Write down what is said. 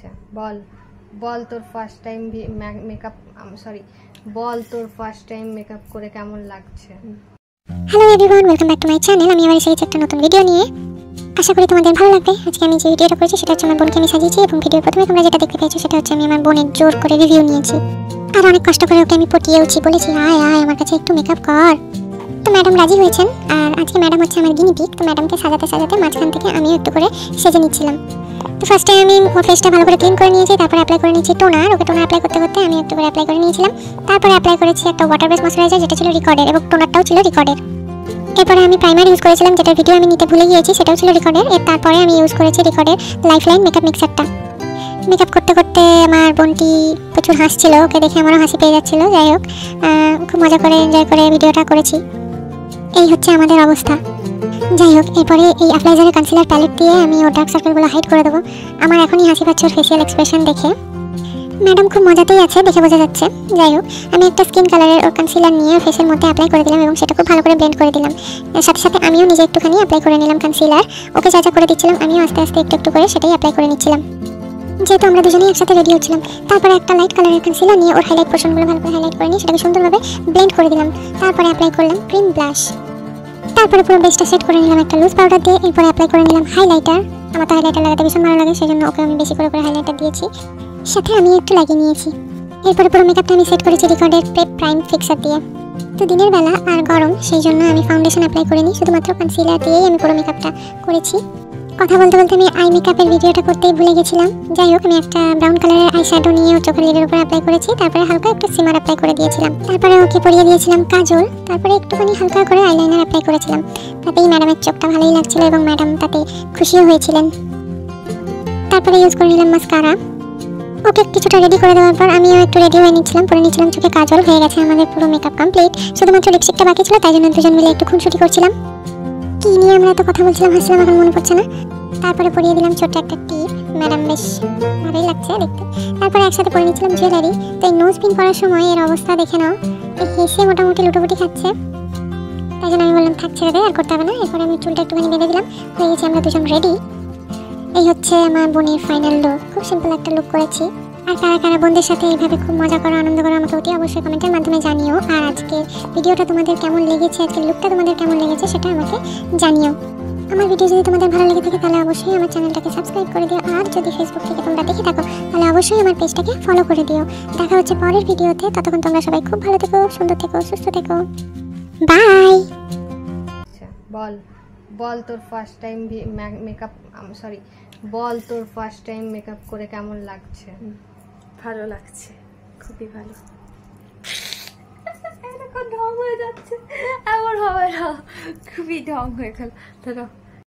আচ্ছা বল বল তোর first time makeup sorry বল তোর ফার্স্ট টাইম মেকআপ করে কেমন লাগছে। Hello everyone, welcome back to my channel. আমি আবার এসেছি একটা নতুন ভিডিও নিয়ে। আশা করি তোমাদের ভালো লাগবে। আজকে আমি যে ভিডিওটা করেছি সেটা হচ্ছে আমার বোনকে আমি সাজিয়েছি, এবং ভিডিওর প্রথমে তোমরা যেটা দেখতে পেয়েছো সেটা হচ্ছে আমি আমার বোনের জোর করে রিভিউ নিয়েছি, আর অনেক কষ্ট করে ওকে আমি পটিয়েওছি, বলেছি আয় আয় আমার কাছে একটু মেকআপ কর। তো ম্যাডাম রাজি হয়েছেন, আর আজকে ম্যাডাম হচ্ছে আমার গিনিপিগ। তো ম্যাডামকে সাজাতে সাজাতে মাঝখান থেকে আমিও একটু করে সেজে নিচ্ছিলাম। তো ফার্স্টে আমি ওর ফেসটা ভালো করে ক্লিন করে নিয়েছি, তারপরে অ্যাপ্লাই করে নিয়েছি টোনার। ওকে টোনার অ্যাপ্লাই করতে করতে আমি একটু করে অ্যাপ্লাই করে নিয়েছিলাম। তারপরে অ্যাপ্লাই করেছি একটা ওয়াটার বেস ময়শ্চারাইজার, যেটা ছিল রিকর্ডের, এবং টোনারটাও ছিল রিকর্ডের। এরপরে আমি প্রাইমার ইউজ করেছিলাম, যেটা ভিডিও আমি নিতে ভুলে গিয়েছি, সেটাও ছিল রিকর্ডের। তারপরে আমি ইউজ করেছি রিকর্ডের লাইফলাইন মেকআপ মিক্সারটা। মেকআপ করতে করতে আমার বোনটি প্রচুর হাসছিল, ওকে দেখে আমারও হাসি পেয়ে যাচ্ছিল। যাই হোক, খুব মজা করে এনজয় করে ভিডিওটা করেছি। এই হচ্ছে আমাদের অবস্থা। যাই হোক, এরপরে এই অ্যাপ্লাইজারের কনসিলার প্যালেট দিয়ে আমি ওর ডার্ক সার্কেলগুলো হাইড করে দেবো। আমার এখনই হাসি পাচ্ছে ওর ফেসিয়াল এক্সপ্রেশন দেখে। ম্যাডাম খুব মজাতেই আছে, দেখে বোঝা যাচ্ছে। যাই হোক, আমি একটা স্কিন কালারের ওর কনসিলার নিয়ে ফেসের মধ্যে অ্যাপ্লাই করে দিলাম, এবং সেটা খুব ভালো করে ব্লেন্ড করে দিলাম। সাথে সাথে আমিও নিজে একটুখানি অ্যাপ্লাই করে নিলাম কনসিলার। ওকে যা যা করে দিচ্ছিলাম আমিও আস্তে আস্তে একটু একটু করে সেটাই অ্যাপ্লাই করে নিচ্ছিলাম, যেহেতু আমরা দুজনেই একসাথে রেডি হচ্ছিলাম। তারপরে একটা লাইট কালারের কনসিলার নিয়ে ওর হাইলাইট পোর্শনগুলো ভালো করে হাইলাইট করে নিয়ে সেটাকে সুন্দরভাবে ব্লেন্ড করে দিলাম। তারপরে অ্যাপ্লাই করলাম ক্রিম ব্লাশ। তারপরে পুরো বেসটা সেট করে নিলাম একটা লুজ পাউডার দিয়ে। এরপরে অ্যাপ্লাই করে নিলাম হাইলাইটার। আমার তো হাইলাইটার লাগাতে ভীষণ ভালো লাগে, সেজন্য ওকে আমি বেশি করে হাইলাইটার দিয়েছি, সাথে আমি একটু লাগিয়ে নিয়েছি। এরপরে পুরো মেকআপটা আমি সেট করেছি রিকর্ডের প্রেপ প্রাইম ফিক্সার দিয়ে। তো দিনের বেলা আর গরম, সেই জন্য আমি ফাউন্ডেশন অ্যাপ্লাই করিনি, শুধুমাত্র কনসিলার দিয়েই আমি পুরো মেকআপটা করেছি। কথা বলতে বলতে আমি আই মেকআপের ভিডিওটা করতেই ভুলে গেছিলাম। যাই হোক, আমি একটা ব্রাউন কালারের আই শ্যাডো নিয়ে ওর চোখের লিডের উপর অ্যাপ্লাই করেছি। তারপরে হালকা একটু সিমার অ্যাপ্লাই করে দিয়েছিলাম। তারপরে ওকে পরিয়ে দিয়েছিলাম কাজল। তারপরে একটুখানি হালকা করে আইলাইনার অ্যাপ্লাই করেছিলাম। তাতেই ম্যাডামের চোখটা ভালোই লাগছিল, এবং ম্যাডাম তাতে খুশিও হয়েছিলেন। তারপরে ইউজ করে নিলাম মাস্কারা। ওকে কিছুটা রেডি করে দেওয়ার পর আমিও একটু রেডি হয়ে নিচ্ছিলাম, পরে নিচ্ছিলাম চোখে কাজল। হয়ে গেছে আমাদের পুরো মেকআপ কমপ্লিট, শুধুমাত্র লিপস্টিকটা বাকি ছিল, তাই জন্য দুজন মিলে একটু খুনসুটি করছিলাম। কি নিয়ে আমরা এত কথা বলছিলাম, হাসছিলাম, এখন মনে পড়ছে না। তারপরে পরিয়ে দিলাম ছোট্ট একটা টিপ। ম্যাডাম বেশ ভালোই লাগছে দেখতে। তারপরে একসাথে পরে নিচ্ছিলাম জুয়েলারি। তো এই নোজ পিন করার সময় এর অবস্থা দেখে নাও, হেসে মোটামুটি লুটোপুটি খাচ্ছে। তাই জন্য আমি বললাম থাক, ছেড়ে দে, আর করতে হবে না। এরপরে আমি চুলটা একটুখানি বেঁধে দিলাম। হয়ে গেছি আমরা দুজন রেডি। এই হচ্ছে আমার বোনের ফাইনাল লুক। খুব সিম্পল একটা লুক করেছি। আর কারা কারা বোনদের সাথে এইভাবে খুব মজা করো, আনন্দ করো, আমাকে অতি অবশ্যই কমেন্টের মাধ্যমে জানিও। আর আজকের ভিডিওটা তোমাদের কেমন লেগেছে, আজকের লুকটা তোমাদের কেমন লেগেছে সেটা আমাকে জানিও। আমার ভিডিও যদি তোমাদের ভালো লেগে থাকে তাহলে অবশ্যই আমার চ্যানেলটাকে সাবস্ক্রাইব করে দিও, আর যদি ফেসবুক থেকে তোমরা দেখে থাকো তাহলে অবশ্যই আমার পেজটাকে ফলো করে দিও। দেখা হচ্ছে পরের ভিডিওতে। ততক্ষণ তোমরা সবাই খুব ভালো থেকো, সুন্দর থেকো, সুস্থ থেকো। বাই। আচ্ছা বল বল তোর ফার্স্ট টাইম মেকআপ সরি বল তোর ফার্স্ট টাইম মেকআপ করে কেমন লাগছে। ভালো লাগছে, খুবই ভালো। এরকম ঢং হয়ে যাচ্ছে, এমন হবে না, খুবই ঢং হয়ে গেল।